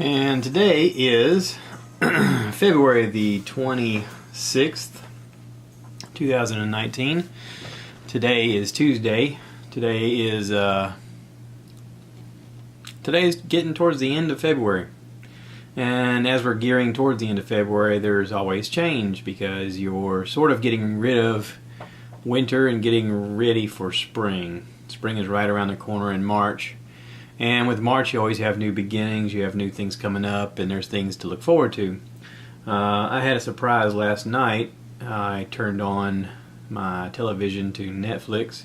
And today is February the 26th, 2019. Today is Tuesday. Today's getting towards the end of February. And as we're gearing towards the end of February, there's always change because you're sort of getting rid of winter and getting ready for spring. Spring is right around the corner in March. And with March, you always have new beginnings, you have new things coming up, and there's things to look forward to. I had a surprise last night. I turned on my television to Netflix,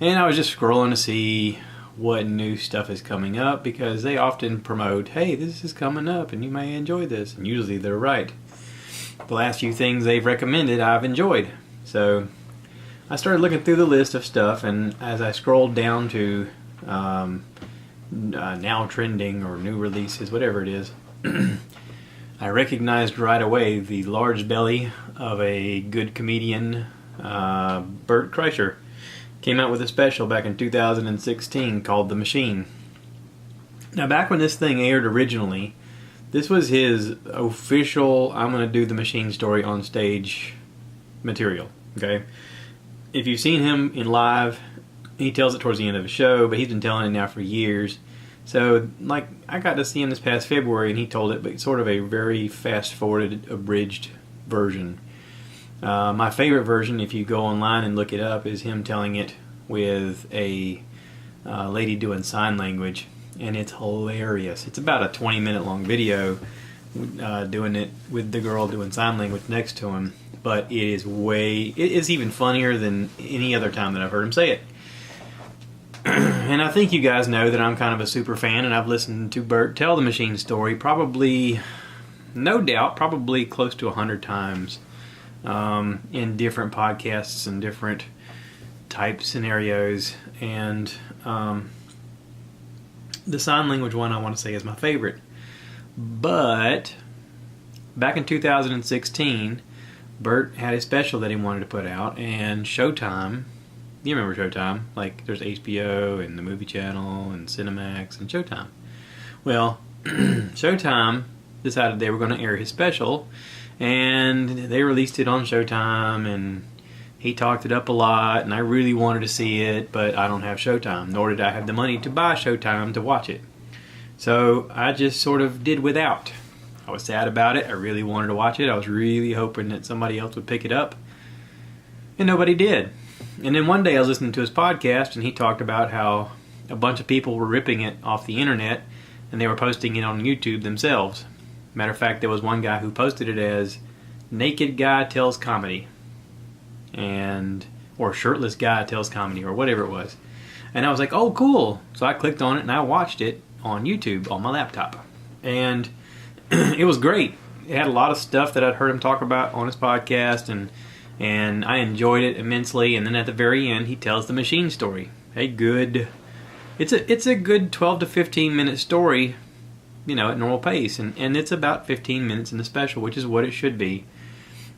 and I was just scrolling to see what new stuff is coming up, because they often promote, hey, this is coming up, and you may enjoy this, and usually they're right. The last few things they've recommended, I've enjoyed. So I started looking through the list of stuff, and as I scrolled down to now trending or new releases, whatever it is, I recognized right away the large belly of a good comedian, Bert Kreischer. Came out with a special back in 2016 called The Machine. Now, back when this thing aired originally, this was his official I'm going to do the Machine story on stage material. Okay, if you've seen him in live, he tells it towards the end of the show, but he's been telling it now for years. So, like, I got to see him this past February, and he told it, but sort of a very fast-forwarded, abridged version. My favorite version, if you go online and look it up, is him telling it with a lady doing sign language, and it's hilarious. It's about a 20-minute long video doing it with the girl doing sign language next to him, but it is even funnier than any other time that I've heard him say it. And I think you guys know that I'm kind of a super fan, and I've listened to Bert tell the Machine story probably, no doubt, probably close to 100 times in different podcasts and different type scenarios. And the sign language one I want to say is my favorite. But back in 2016, Bert had a special that he wanted to put out, and Showtime, you remember Showtime, like there's HBO and the Movie Channel and Cinemax and Showtime. Well, Showtime decided they were going to air his special, and they released it on Showtime, and he talked it up a lot, and I really wanted to see it, but I don't have Showtime, nor did I have the money to buy Showtime to watch it. So I just sort of did without. I was sad about it. I really wanted to watch it. I was really hoping that somebody else would pick it up, and nobody did. And then one day I was listening to his podcast, and he talked about how a bunch of people were ripping it off the internet, and they were posting it on YouTube themselves. Matter of fact, there was one guy who posted it as Naked Guy Tells Comedy, or Shirtless Guy Tells Comedy, or whatever it was. And I was like, oh, cool. So I clicked on it, and I watched it on YouTube on my laptop. And it was great. It had a lot of stuff that I'd heard him talk about on his podcast, and I enjoyed it immensely. And then at the very end, he tells the Machine story. It's a good 12 to 15 minute story, at normal pace, and it's about 15 minutes in the special, which is what it should be.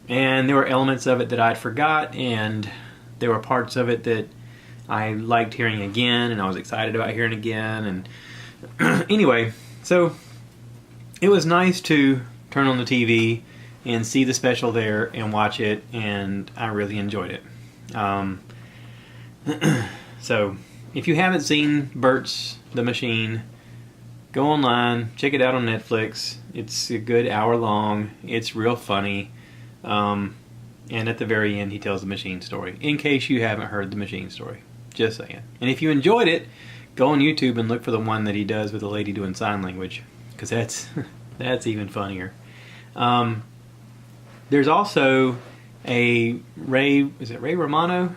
And there were elements of it that I'd forgot, and there were parts of it that I liked hearing again, and I was excited about hearing again. And anyway, so it was nice to turn on the TV and see the special there and watch it, and I really enjoyed it. So if you haven't seen Bert's The Machine, go online, check it out on Netflix. It's a good hour long. It's real funny. And at the very end, he tells the Machine story, in case you haven't heard the Machine story. Just saying. And if you enjoyed it, go on YouTube and look for the one that he does with the lady doing sign language, because that's even funnier. There's also a Ray Romano?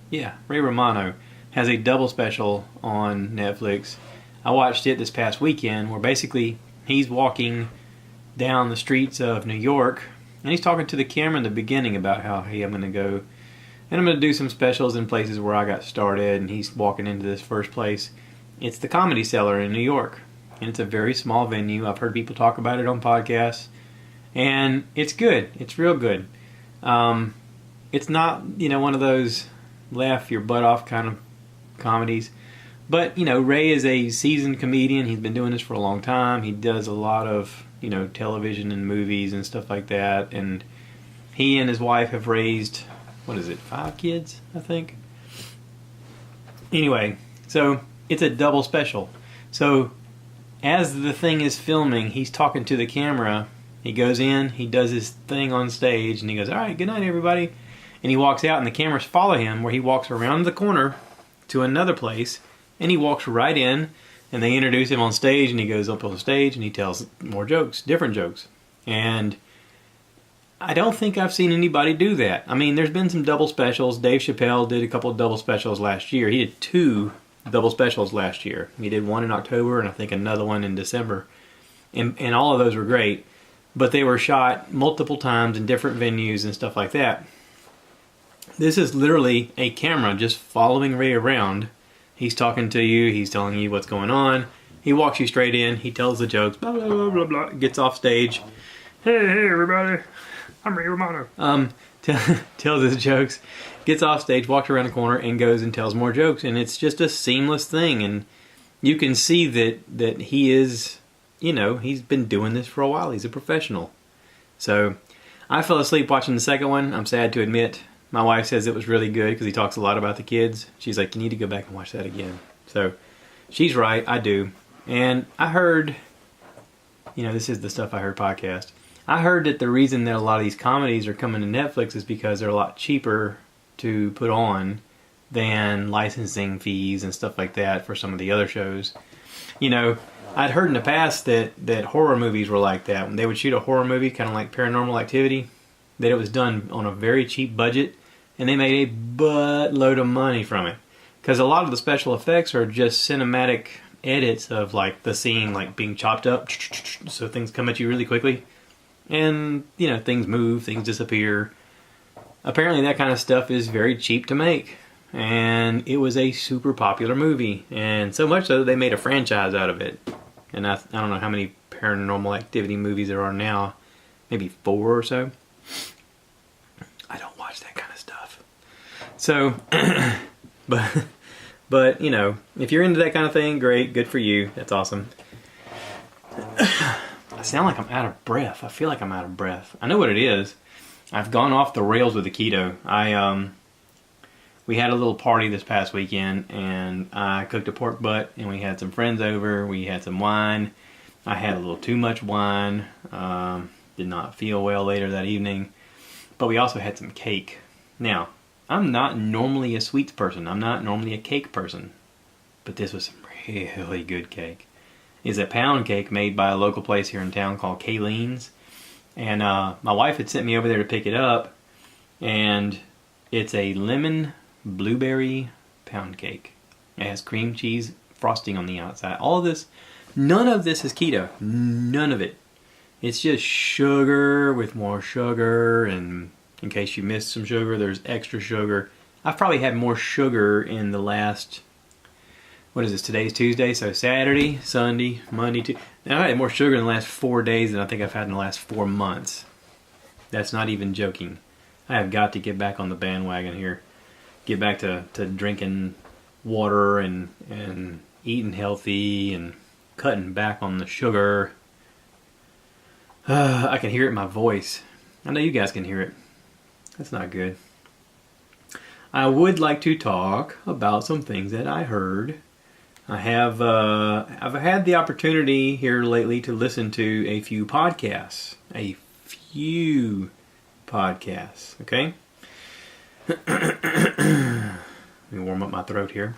Yeah, Ray Romano has a double special on Netflix. I watched it this past weekend, where basically he's walking down the streets of New York, and he's talking to the camera in the beginning about how, hey, I'm going to go, and I'm going to do some specials in places where I got started, and he's walking into this first place. It's the Comedy Cellar in New York, and it's a very small venue. I've heard people talk about it on podcasts, and it's good. It's real good. It's not, one of those laugh your butt off kind of comedies, But, you know, Ray is a seasoned comedian. He's been doing this for a long time. He does a lot of, you know, television and movies and stuff like that. And he and his wife have raised, 5 kids, I think? Anyway, so it's a double special. So as the thing is filming, he's talking to the camera. He goes in, he does his thing on stage, and he goes, all right, good night, everybody. And he walks out, and the cameras follow him, where he walks around the corner to another place, and he walks right in, and they introduce him on stage, and he goes up on stage, and he tells more jokes, different jokes. And I don't think I've seen anybody do that. I mean, there's been some double specials. Dave Chappelle did a couple of double specials last year. He did 2 double specials last year. He did one in October, and I think another one in December. And all of those were great. But they were shot multiple times in different venues and stuff like that. This is literally a camera just following Ray around. He's talking to you. He's telling you what's going on. He walks you straight in. He tells the jokes. Blah, blah, blah, blah, blah. Gets off stage. Hey, everybody. I'm Ray Romano. Tells his jokes. Gets off stage, walks around the corner, and goes and tells more jokes. And it's just a seamless thing. And you can see that he is, you know, he's been doing this for a while. He's a professional. So I fell asleep watching the second one. I'm sad to admit. My wife says it was really good because he talks a lot about the kids. She's like, you need to go back and watch that again. So she's right. I do. And I heard, you know, this is the Stuff I Heard podcast. I heard that the reason that a lot of these comedies are coming to Netflix is because they're a lot cheaper to put on than licensing fees and stuff like that for some of the other shows. You know, I'd heard in the past that horror movies were like that. When they would shoot a horror movie, kind of like Paranormal Activity, that it was done on a very cheap budget, and they made a buttload of money from it. Because a lot of the special effects are just cinematic edits of like the scene like being chopped up, so things come at you really quickly. And, you know, things move, things disappear. Apparently that kind of stuff is very cheap to make. And it was a super popular movie. And so much so that they made a franchise out of it. And I don't know how many Paranormal Activity movies there are now. Maybe 4 or so. I don't watch that kind of stuff. So, but you know, if you're into that kind of thing, great, good for you. That's awesome. I sound like I'm out of breath. I feel like I'm out of breath. I know what it is. I've gone off the rails with the keto. We had a little party this past weekend, and I cooked a pork butt, and we had some friends over. We had some wine. I had a little too much wine. Did not feel well later that evening. But we also had some cake. Now, I'm not normally a sweets person. I'm not normally a cake person. But this was some really good cake. It's a pound cake made by a local place here in town called Kayleen's. And my wife had sent me over there to pick it up. And it's a lemon blueberry pound cake. It has cream cheese frosting on the outside. All of this, none of this is keto. None of it. It's just sugar with more sugar, and in case you missed some sugar, there's extra sugar. I've probably had more sugar in the last, what is this, today's Tuesday, so Saturday, Sunday, Monday, Tuesday. Now I had more sugar in the last 4 days than I think I've had in the last 4 months. That's not even joking. I have got to get back on the bandwagon here. Get back to drinking water and eating healthy and cutting back on the sugar. I can hear it in my voice. I know you guys can hear it. That's not good. I would like to talk about some things that I heard. I've had the opportunity here lately to listen to a few podcasts. Okay? Let me warm up my throat here.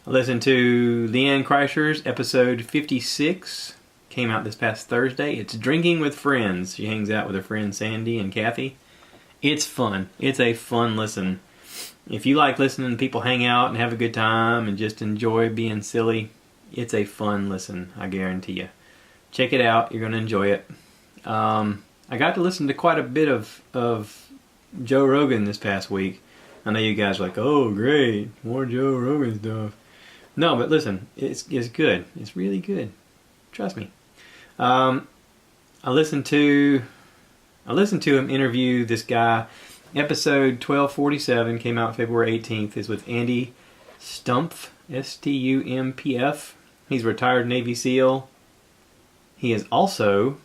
I listened to LeeAnn Kreischer's episode 56. Came out this past Thursday. It's Drinking with Friends. She hangs out with her friends Sandy and Kathy. It's fun. It's a fun listen. If you like listening to people hang out and have a good time and just enjoy being silly, it's a fun listen, I guarantee you. Check it out. You're going to enjoy it. I got to listen to quite a bit of Joe Rogan this past week. I know you guys are like, oh, great, more Joe Rogan stuff. No, but listen, it's good. It's really good. Trust me. I listened to him interview this guy. Episode 1247 came out February 18th. Is with Andy Stumpf, Stumpf. He's a retired Navy SEAL. He is also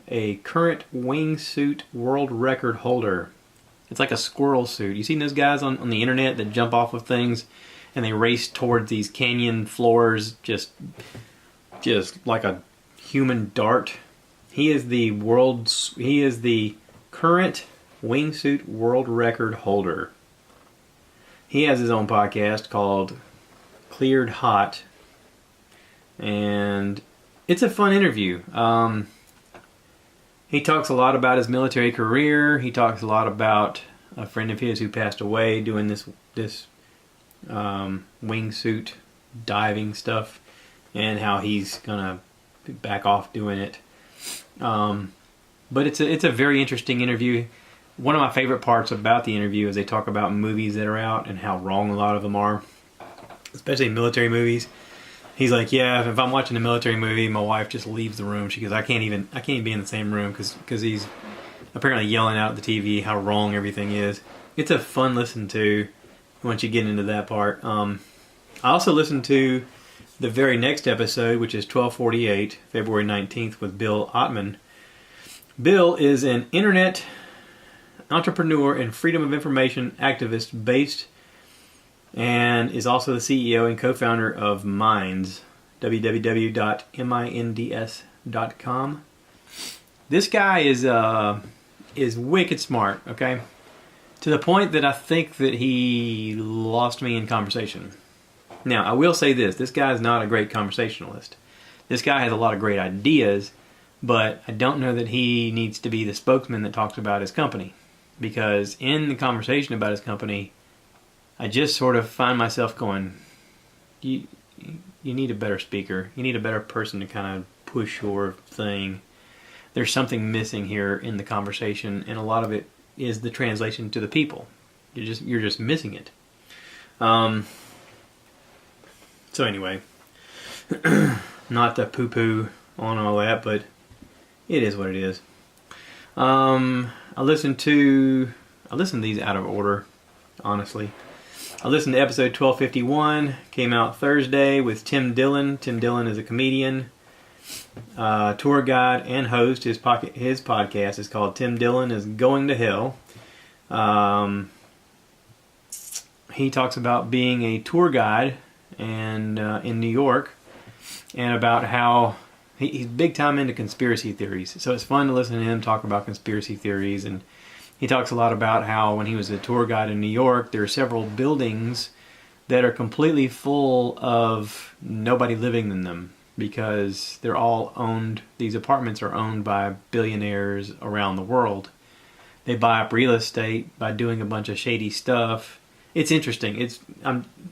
a current wingsuit world record holder. It's like a squirrel suit. You seen those guys on the internet that jump off of things and they race towards these canyon floors just like a human dart? He is the current wingsuit world record holder. He has his own podcast called Cleared Hot, and it's a fun interview. He talks a lot about his military career. He talks a lot about a friend of his who passed away doing this wingsuit diving stuff, and how he's gonna back off doing it. But it's a very interesting interview. One of my favorite parts about the interview is they talk about movies that are out and how wrong a lot of them are, especially military movies. He's like, yeah, if I'm watching a military movie, my wife just leaves the room. She goes, I can't even be in the same room because he's apparently yelling out at the TV how wrong everything is. It's a fun listen to once you get into that part. I also listened to the very next episode, which is 1248, February 19th, with Bill Ottman. Bill is an internet entrepreneur and freedom of information activist based and is also the CEO and co-founder of Minds, www.minds.com. This guy is wicked smart, okay? To the point that I think that he lost me in conversation. Now, I will say this guy is not a great conversationalist. This guy has a lot of great ideas, but I don't know that he needs to be the spokesman that talks about his company. Because in the conversation about his company, I just sort of find myself going, you need a better speaker. You need a better person to kind of push your thing. There's something missing here in the conversation, and a lot of it is the translation to the people. You're just missing it. So anyway, not to poo-poo on all that, but it is what it is. I listened to these out of order, honestly. I listened to episode 1251, came out Thursday, with Tim Dillon. Tim Dillon is a comedian, tour guide, and host. His podcast is called Tim Dillon is Going to Hell. He talks about being a tour guide and in New York, and about how he's big time into conspiracy theories. So it's fun to listen to him talk about conspiracy theories. And he talks a lot about how when he was a tour guide in New York, there are several buildings that are completely full of nobody living in them, because they're all owned, these apartments are owned by billionaires around the world. They buy up real estate by doing a bunch of shady stuff. It's interesting.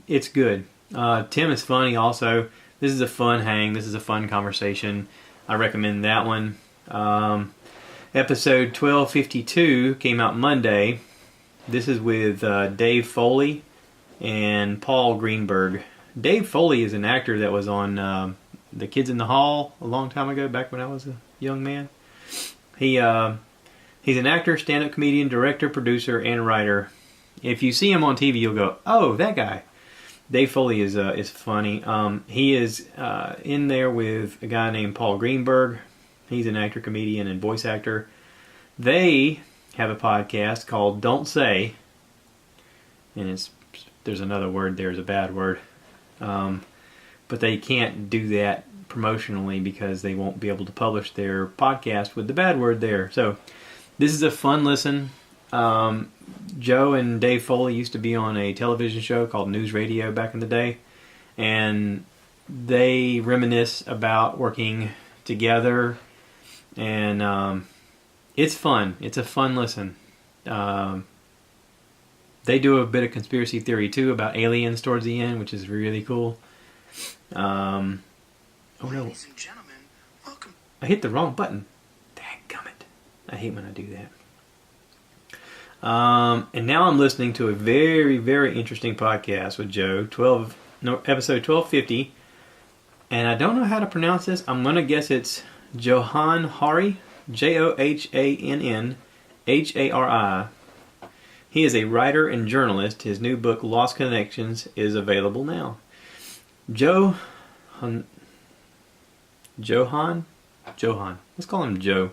It's good. Tim is funny also. This is a fun hang. This is a fun conversation. I recommend that one. Episode 1252 came out Monday. This is with Dave Foley and Paul Greenberg. Dave Foley is an actor that was on The Kids in the Hall a long time ago, back when I was a young man. He's an actor, stand-up comedian, director, producer, and writer. If you see him on TV, you'll go, oh, that guy. Dave Foley is funny. He is in there with a guy named Paul Greenberg. He's an actor, comedian, and voice actor. They have a podcast called Don't Say, and there's another word there, is a bad word. But they can't do that promotionally because they won't be able to publish their podcast with the bad word there. So this is a fun listen. Joe and Dave Foley used to be on a television show called News Radio back in the day, and they reminisce about working together, and it's fun. It's a fun listen. They do a bit of conspiracy theory too about aliens towards the end, which is really cool. Oh no! Ladies and gentlemen, welcome. I hit the wrong button. Dadgummit. I hate when I do that. And now I'm listening to a very, very interesting podcast with Joe, episode 1250, and I don't know how to pronounce this. I'm going to guess it's Johann Hari, Johannhari. He is a writer and journalist. His new book, Lost Connections, is available now. Johan. Let's call him Joe.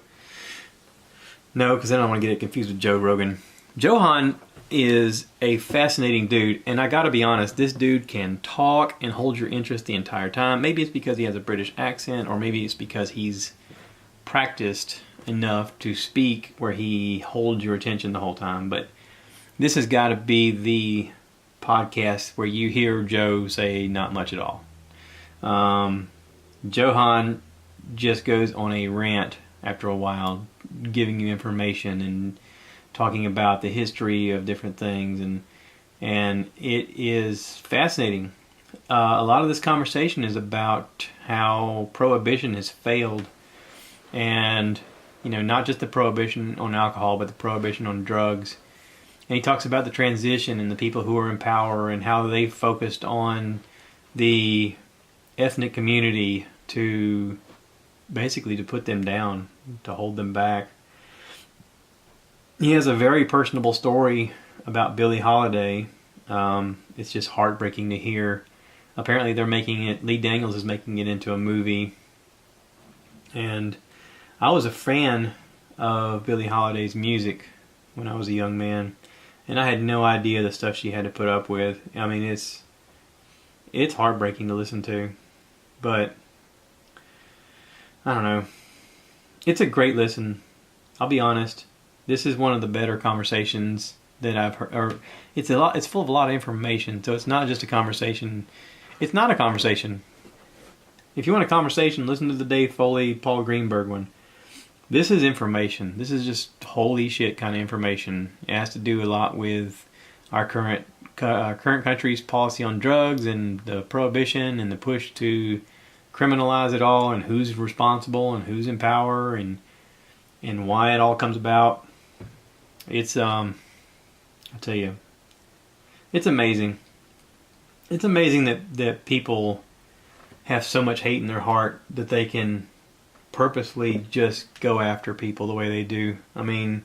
No, because then I don't want to get it confused with Joe Rogan. Johan is a fascinating dude, and I gotta be honest, this dude can talk and hold your interest the entire time. Maybe it's because he has a British accent, or maybe it's because he's practiced enough to speak where he holds your attention the whole time. But this has got to be the podcast where you hear Joe say not much at all. Johan just goes on a rant after a while, giving you information and talking about the history of different things, and it is fascinating. A lot of this conversation is about how prohibition has failed, and not just the prohibition on alcohol, but the prohibition on drugs. And he talks about the transition and the people who are in power and how they focused on the ethnic community to basically to put them down, to hold them back. He has a very personable story about Billie Holiday. It's just heartbreaking to hear. Apparently they're making it, Lee Daniels is making it into a movie. And I was a fan of Billie Holiday's music when I was a young man. And I had no idea the stuff she had to put up with. I mean, it's heartbreaking to listen to. But, I don't know. It's a great listen. I'll be honest. This is one of the better conversations that I've heard. Or it's full of a lot of information. So it's not just a conversation. It's not a conversation. If you want a conversation, listen to the Dave Foley, Paul Greenberg one. This is information. This is just holy shit kind of information. It has to do a lot with our current country's policy on drugs and the prohibition and the push to criminalize it all and who's responsible and who's in power and why it all comes about. It's I'll tell you, it's amazing. It's amazing that people have so much hate in their heart that they can purposely just go after people the way they do. I mean,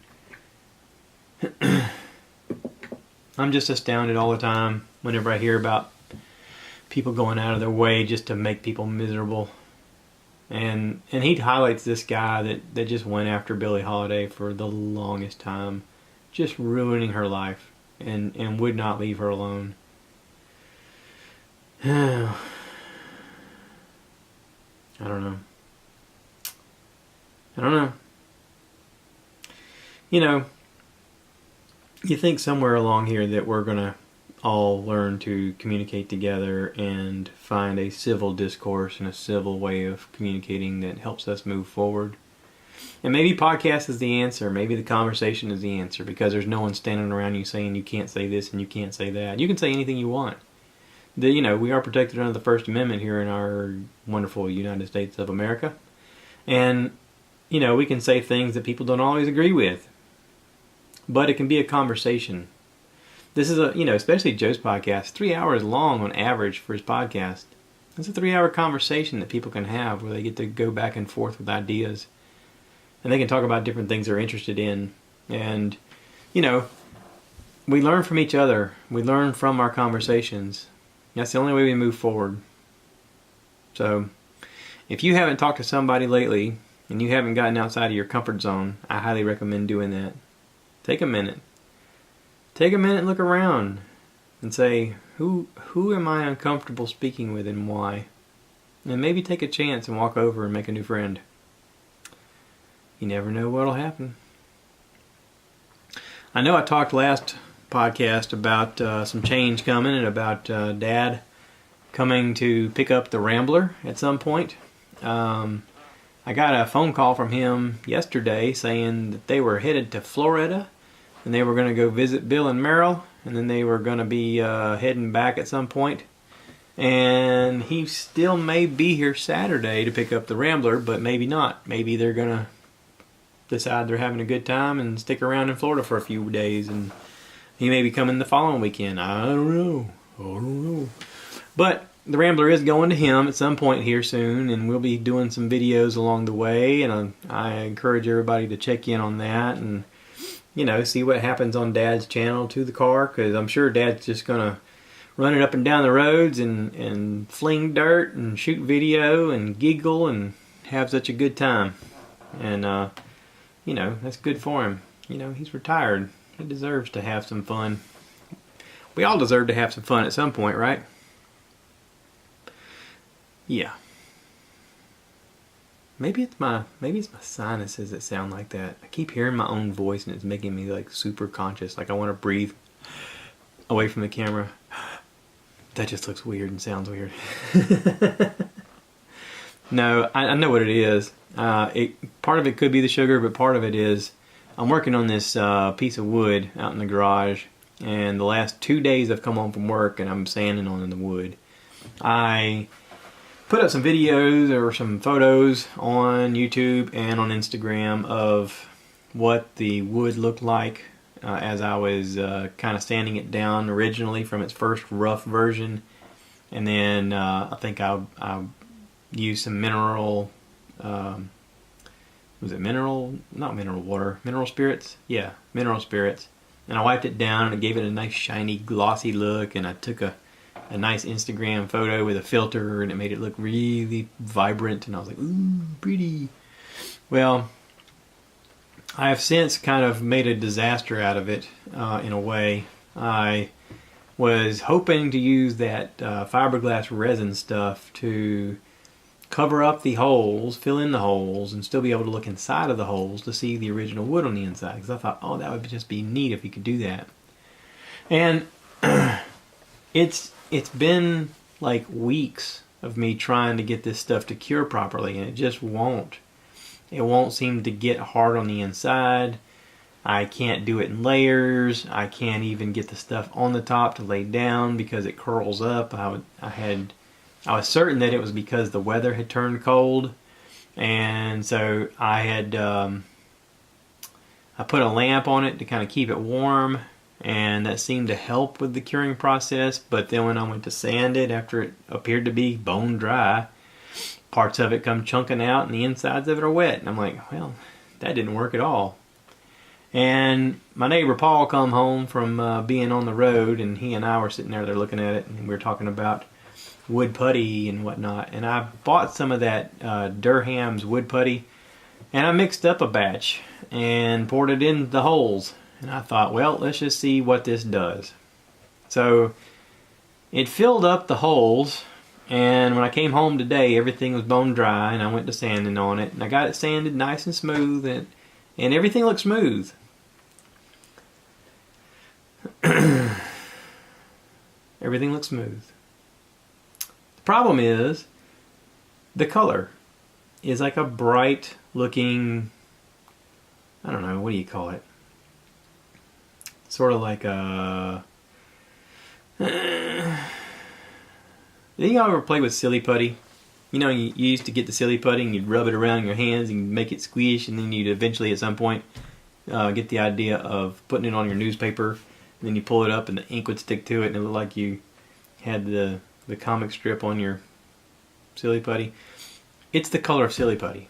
I'm just astounded all the time whenever I hear about people going out of their way just to make people miserable. And he highlights this guy that just went after Billie Holiday for the longest time, just ruining her life and would not leave her alone. I don't know. You think somewhere along here that we're going to all learn to communicate together and find a civil discourse and a civil way of communicating that helps us move forward. And maybe podcast is the answer. Maybe the conversation is the answer, because there's no one standing around you saying you can't say this and you can't say that. You can say anything you want. We are protected under the First Amendment here in our wonderful United States of America. And, we can say things that people don't always agree with. But it can be a conversation. This is especially Joe's podcast, 3 hours long on average for his podcast. It's a 3-hour conversation that people can have where they get to go back and forth with ideas. And they can talk about different things they're interested in. And, we learn from each other. We learn from our conversations. That's the only way we move forward. So, if you haven't talked to somebody lately and you haven't gotten outside of your comfort zone, I highly recommend doing that. Take a minute. Take a minute and look around and say, who am I uncomfortable speaking with and why? And maybe take a chance and walk over and make a new friend. You never know what'll happen. I know I talked last podcast about some change coming and about Dad coming to pick up the Rambler at some point. I got a phone call from him yesterday saying that they were headed to Florida and they were going to go visit Bill and Meryl, and then they were going to be heading back at some point. And he still may be here Saturday to pick up the Rambler, but maybe not. Maybe they're going to decide they're having a good time and stick around in Florida for a few days, and he may be coming the following weekend. I don't know. But the Rambler is going to him at some point here soon, and we'll be doing some videos along the way, and I encourage everybody to check in on that. And you know, see what happens on Dad's channel to the car, because I'm sure Dad's just gonna run it up and down the roads and fling dirt and shoot video and giggle and have such a good time. And you know, that's good for him. You know, he's retired. He deserves to have some fun. We all deserve to have some fun at some point, right? Yeah. Maybe it's my sinuses that sound like that. I keep hearing my own voice and it's making me like super conscious. Like I want to breathe away from the camera. That just looks weird and sounds weird. No, I know what it is. Part of it could be the sugar, but part of it is I'm working on this piece of wood out in the garage, and the last 2 days I've come home from work and I'm sanding on the wood. I put up some videos or some photos on YouTube and on Instagram of what the wood looked like as I was kind of sanding it down originally from its first rough version, and then I think I used some mineral, was it mineral, not mineral water, mineral spirits? Yeah, mineral spirits. And I wiped it down and it gave it a nice shiny glossy look, and I took a nice Instagram photo with a filter and it made it look really vibrant, and I was like, ooh, pretty. Well, I have since kind of made a disaster out of it in a way. I was hoping to use that fiberglass resin stuff to cover up the holes, fill in the holes, and still be able to look inside of the holes to see the original wood on the inside. Because I thought, oh, that would just be neat if you could do that. And it's been like weeks of me trying to get this stuff to cure properly, and it just won't. It won't seem to get hard on the inside. I can't do it in layers. I can't even get the stuff on the top to lay down because it curls up. I was certain that it was because the weather had turned cold, and so I had I put a lamp on it to kind of keep it warm, and that seemed to help with the curing process. But then when I went to sand it after it appeared to be bone dry, parts of it come chunking out and the insides of it are wet, and I'm like, well, that didn't work at all. And my neighbor Paul come home from being on the road, and he and I were sitting there looking at it, and we were talking about wood putty and whatnot. And I bought some of that Durham's wood putty, and I mixed up a batch and poured it in the holes. And I thought, well, let's just see what this does. So it filled up the holes, and when I came home today, everything was bone dry, and I went to sanding on it, and I got it sanded nice and smooth, and everything looks smooth. Everything looks smooth. The problem is the color is like a bright looking, I don't know, what do you call it? Sort of like a... Did you ever play with silly putty? You know, you used to get the silly putty and you'd rub it around your hands and make it squish, and then you'd eventually at some point get the idea of putting it on your newspaper, and then you pull it up and the ink would stick to it and it looked like you had the comic strip on your silly putty. It's the color of silly putty.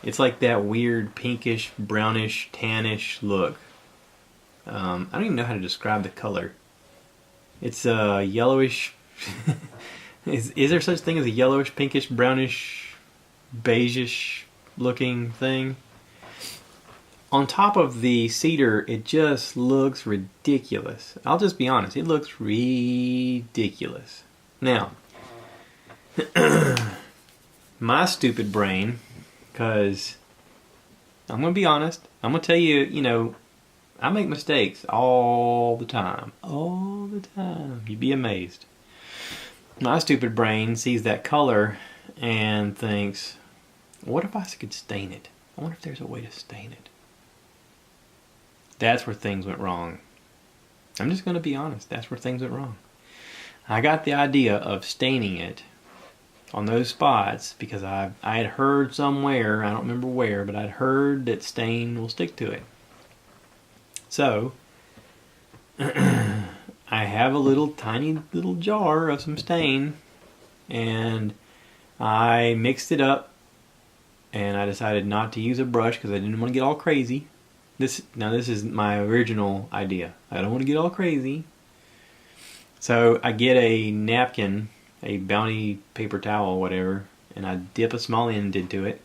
It's like that weird pinkish, brownish, tannish look. I don't even know how to describe the color. It's a yellowish... Is there such thing as a yellowish, pinkish, brownish, beigeish looking thing? On top of the cedar, it just looks ridiculous. I'll just be honest, it looks ridiculous. Now, my stupid brain, because I'm going to be honest, I'm going to tell you, you know, I make mistakes all the time. All the time. You'd be amazed. My stupid brain sees that color and thinks, what if I could stain it? I wonder if there's a way to stain it. That's where things went wrong. I'm just going to be honest. That's where things went wrong. I got the idea of staining it on those spots because I had heard somewhere, I don't remember where, but I'd heard that stain will stick to it. So, I have a little tiny little jar of some stain, and I mixed it up, and I decided not to use a brush because I didn't want to get all crazy. this is my original idea. I don't want to get all crazy. So I get a napkin, a Bounty paper towel, whatever, and I dip a small end into it,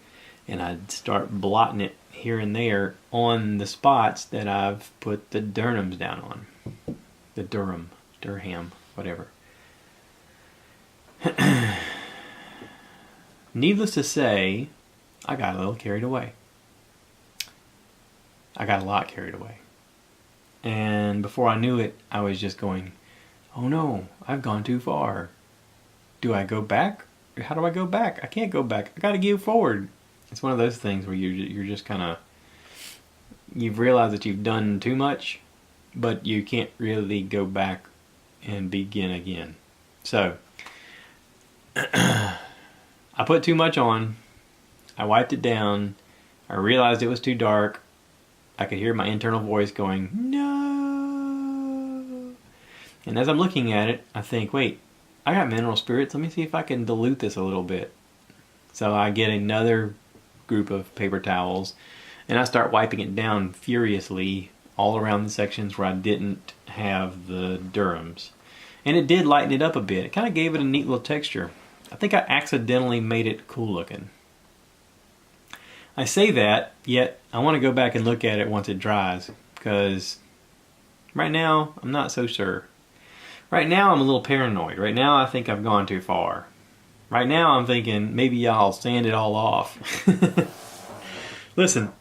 and I start blotting it here and there on the spots that I've put the Durhams down on. The Durham, whatever. Needless to say, I got a little carried away. I got a lot carried away. And before I knew it, I was just going, oh no, I've gone too far. Do I go back? How do I go back? I can't go back. I got to go forward. It's one of those things where you're just kind of, you've realized that you've done too much, but you can't really go back and begin again. So, I put too much on. I wiped it down. I realized it was too dark. I could hear my internal voice going, no. And as I'm looking at it, I think, wait, I got mineral spirits. Let me see if I can dilute this a little bit. So I get another group of paper towels, and I start wiping it down furiously all around the sections where I didn't have the Durhams. And it did lighten it up a bit. It kind of gave it a neat little texture. I think I accidentally made it cool looking. I say that, yet I want to go back and look at it once it dries, because right now I'm not so sure. Right now I'm a little paranoid. Right now I think I've gone too far. Right now I'm thinking maybe I'll sand it all off. Listen,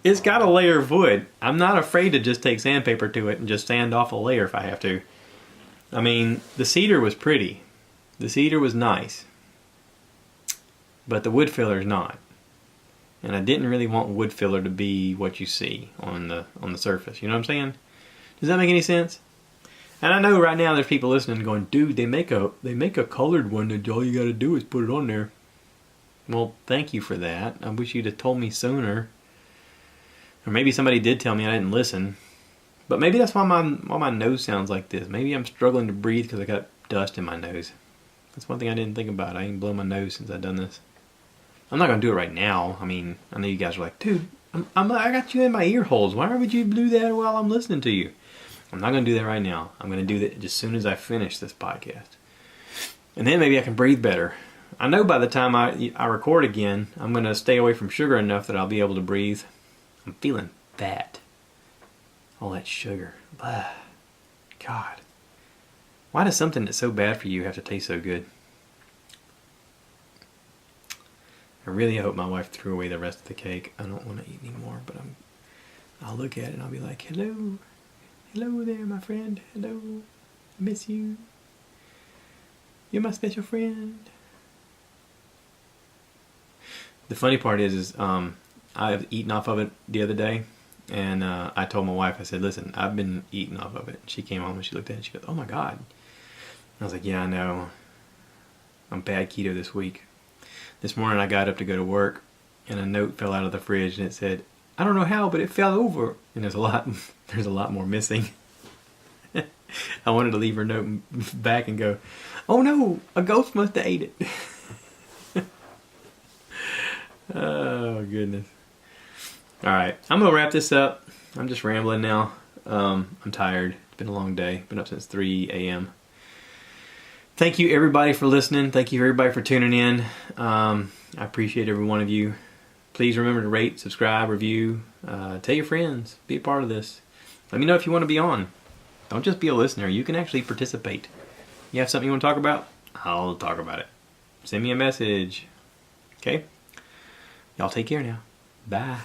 it's got a layer of wood. I'm not afraid to just take sandpaper to it and just sand off a layer if I have to. I mean, the cedar was pretty. The cedar was nice. But the wood filler's not. And I didn't really want wood filler to be what you see on the surface. You know what I'm saying? Does that make any sense? And I know right now there's people listening going, dude, they make a colored one that all you got to do is put it on there. Well, thank you for that. I wish you'd have told me sooner. Or maybe somebody did tell me, I didn't listen. But maybe that's why my nose sounds like this. Maybe I'm struggling to breathe because I got dust in my nose. That's one thing I didn't think about. I ain't blown my nose since I've done this. I'm not going to do it right now. I mean, I know you guys are like, dude, I got you in my ear holes. Why would you do that while I'm listening to you? I'm not going to do that right now. I'm going to do that just as soon as I finish this podcast. And then maybe I can breathe better. I know by the time I record again, I'm going to stay away from sugar enough that I'll be able to breathe. I'm feeling fat. All that sugar. Blah. God. Why does something that's so bad for you have to taste so good? I really hope my wife threw away the rest of the cake. I don't want to eat anymore, but I'll look at it and I'll be like, hello. Hello there, my friend. Hello. I miss you. You're my special friend. The funny part is I've eaten off of it the other day, and I told my wife, I said, listen, I've been eating off of it. She came home and she looked at it and she goes, oh my God. And I was like, yeah, I know. I'm bad keto this week. This morning I got up to go to work, and a note fell out of the fridge, and it said, I don't know how, but it fell over. And there's a lot more missing. I wanted to leave her note back and go, oh no, a ghost must have ate it. Oh, goodness. All right, I'm going to wrap this up. I'm just rambling now. I'm tired. It's been a long day. Been up since 3 a.m. Thank you, everybody, for listening. Thank you, everybody, for tuning in. I appreciate every one of you. Please remember to rate, subscribe, review. Tell your friends. Be a part of this. Let me know if you want to be on. Don't just be a listener. You can actually participate. You have something you want to talk about? I'll talk about it. Send me a message. Okay? Y'all take care now. Bye.